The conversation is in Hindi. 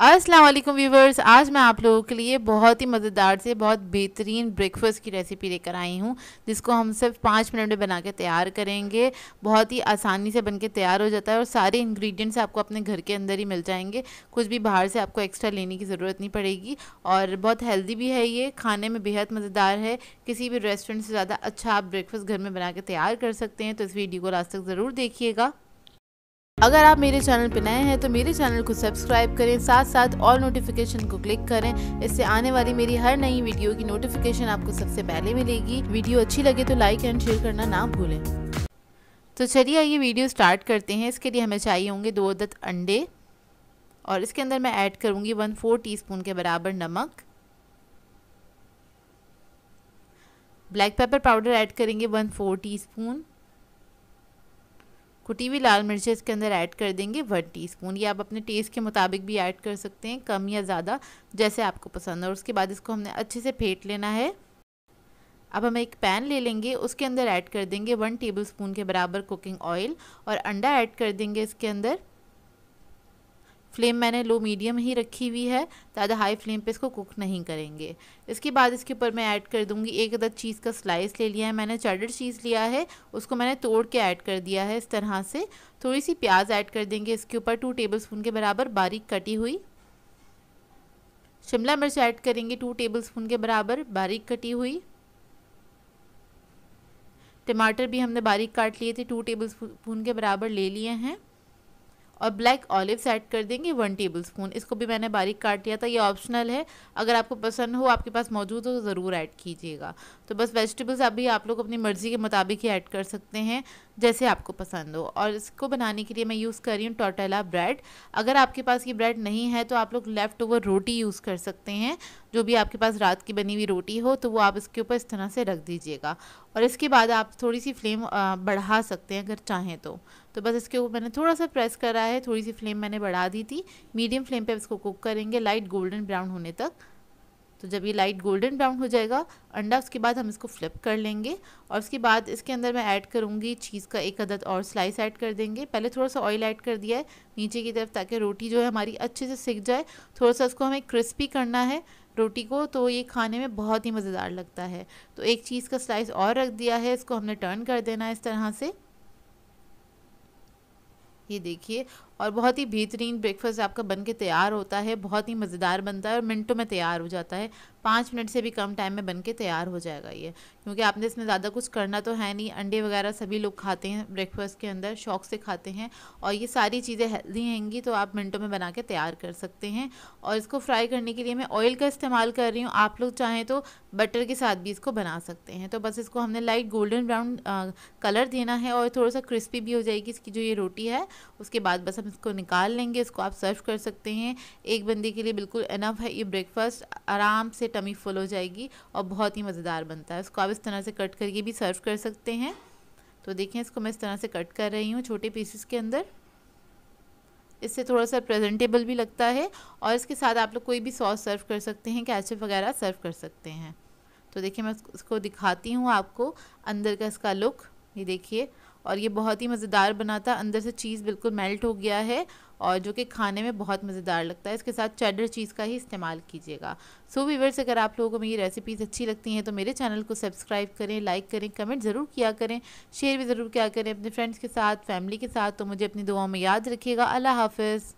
अस्सलाम वालेकुम व्यूवर्स, आज मैं आप लोगों के लिए बहुत ही मज़ेदार से बहुत बेहतरीन ब्रेकफास्ट की रेसिपी लेकर आई हूँ, जिसको हम सिर्फ 5 मिनट में बना के तैयार करेंगे। बहुत ही आसानी से बन के तैयार हो जाता है और सारे इंग्रेडिएंट्स आपको अपने घर के अंदर ही मिल जाएंगे। कुछ भी बाहर से आपको एक्स्ट्रा लेने की ज़रूरत नहीं पड़ेगी और बहुत हेल्दी भी है। ये खाने में बेहद मज़ेदार है। किसी भी रेस्टोरेंट से ज़्यादा अच्छा आप ब्रेकफास्ट घर में बना के तैयार कर सकते हैं। तो इस वीडियो को लास्ट तक ज़रूर देखिएगा। अगर आप मेरे चैनल पर नए हैं तो मेरे चैनल को सब्सक्राइब करें, साथ साथ ऑल नोटिफिकेशन को क्लिक करें। इससे आने वाली मेरी हर नई वीडियो की नोटिफिकेशन आपको सबसे पहले मिलेगी। वीडियो अच्छी लगे तो लाइक एंड शेयर करना ना भूलें। तो चलिए ये वीडियो स्टार्ट करते हैं। इसके लिए हमें चाहिए होंगे 2 अदद अंडे और इसके अंदर मैं ऐड करूँगी 1/4 टीस्पून के बराबर नमक। ब्लैक पेपर पाउडर ऐड करेंगे 1/4 टीस्पून। कुटी हुई लाल मिर्च इसके अंदर ऐड कर देंगे 1 टीस्पून। ये आप अपने टेस्ट के मुताबिक भी ऐड कर सकते हैं, कम या ज़्यादा जैसे आपको पसंद है। और उसके बाद इसको हमने अच्छे से फेंट लेना है। अब हम एक पैन ले लेंगे, उसके अंदर ऐड कर देंगे 1 टेबलस्पून के बराबर कुकिंग ऑयल और अंडा ऐड कर देंगे इसके अंदर। फ्लेम मैंने लो मीडियम ही रखी हुई है, ज़्यादा हाई फ्लेम पे इसको कुक नहीं करेंगे। इसके बाद इसके ऊपर मैं ऐड कर दूंगी 1 अदद चीज़ का स्लाइस ले लिया है मैंने, चेडर चीज़ लिया है, उसको मैंने तोड़ के ऐड कर दिया है इस तरह से। थोड़ी सी प्याज ऐड कर देंगे इसके ऊपर 2 टेबलस्पून के बराबर बारीक कटी हुई। शिमला मिर्च ऐड करेंगे 2 टेबलस्पून के बराबर बारीक कटी हुई। टमाटर भी हमने बारीक काट लिए थे, 2 टेबलस्पून के बराबर ले लिए हैं। और ब्लैक ऑलिव्स ऐड कर देंगे 1 टेबलस्पून। इसको भी मैंने बारीक काट लिया था, ये ऑप्शनल है, अगर आपको पसंद हो, आपके पास मौजूद हो तो ज़रूर ऐड कीजिएगा। तो बस वेजिटेबल्स अभी आप लोग अपनी मर्ज़ी के मुताबिक ही ऐड कर सकते हैं जैसे आपको पसंद हो। और इसको बनाने के लिए मैं यूज़ कर रही हूँ टोर्टेला ब्रेड। अगर आपके पास ये ब्रेड नहीं है तो आप लोग लेफ़्ट ओवर रोटी यूज़ कर सकते हैं। जो भी आपके पास रात की बनी हुई रोटी हो तो वो आप इसके ऊपर इस तरह से रख दीजिएगा। और इसके बाद आप थोड़ी सी फ्लेम बढ़ा सकते हैं अगर चाहें तो बस इसके ऊपर मैंने थोड़ा सा प्रेस करा है, थोड़ी सी फ्लेम मैंने बढ़ा दी थी। मीडियम फ्लेम पे इसको कुक करेंगे लाइट गोल्डन ब्राउन होने तक। तो जब ये लाइट गोल्डन ब्राउन हो जाएगा अंडा, उसके बाद हम इसको फ्लिप कर लेंगे और उसके बाद इसके अंदर मैं ऐड करूँगी चीज़ का 1 अदद और स्लाइस ऐड कर देंगे। पहले थोड़ा सा ऑयल ऐड कर दिया है नीचे की तरफ ताकि रोटी जो है हमारी अच्छे से सिक जाए। थोड़ा सा इसको हमें क्रिस्पी करना है रोटी को, तो ये खाने में बहुत ही मज़ेदार लगता है। तो एक चीज़ का स्लाइस और रख दिया है, इसको हमने टर्न कर देना है इस तरह से। ये देखिए, और बहुत ही बेहतरीन ब्रेकफास्ट आपका बनके तैयार होता है। बहुत ही मज़ेदार बनता है और मिनटों में तैयार हो जाता है। 5 मिनट से भी कम टाइम में बनके तैयार हो जाएगा ये, क्योंकि आपने इसमें ज़्यादा कुछ करना तो है नहीं। अंडे वगैरह सभी लोग खाते हैं ब्रेकफास्ट के अंदर, शौक़ से खाते हैं और ये सारी चीज़ें हेल्दी हैंगी, तो आप मिनटों में बना के तैयार कर सकते हैं। और इसको फ्राई करने के लिए मैं ऑयल का इस्तेमाल कर रही हूँ, आप लोग चाहें तो बटर के साथ भी इसको बना सकते हैं। तो बस इसको हमने लाइट गोल्डन ब्राउन कलर देना है और थोड़ा सा क्रिस्पी भी हो जाएगी इसकी जो ये रोटी है। उसके बाद बस हम इसको निकाल लेंगे, इसको आप सर्व कर सकते हैं। एक बंदे के लिए बिल्कुल इनफ है ये ब्रेकफास्ट, आराम से टमी फुल हो जाएगी और बहुत ही मज़ेदार बनता है। इसको आप इस तरह से कट करके भी सर्व कर सकते हैं। तो देखें, इसको मैं इस तरह से कट कर रही हूँ छोटे पीसेस के अंदर, इससे थोड़ा सा प्रेजेंटेबल भी लगता है। और इसके साथ आप लोग कोई भी सॉस सर्व कर सकते हैं, केचप वगैरह सर्व कर सकते हैं। तो देखिए, मैं इसको दिखाती हूँ आपको अंदर का इसका लुक, ये देखिए। और ये बहुत ही मज़ेदार बना था, अंदर से चीज़ बिल्कुल मेल्ट हो गया है और जो कि खाने में बहुत मज़ेदार लगता है। इसके साथ चेडर चीज़ का ही इस्तेमाल कीजिएगा। सो व्यूअर्स, अगर आप लोगों को मेरी रेसिपीज़ अच्छी लगती हैं तो मेरे चैनल को सब्सक्राइब करें, लाइक करें, कमेंट ज़रूर किया करें, शेयर भी ज़रूर किया करें अपने फ्रेंड्स के साथ, फैमिली के साथ। तो मुझे अपनी दुआओं में याद रखिएगा। अल्लाह हाफ़िज़।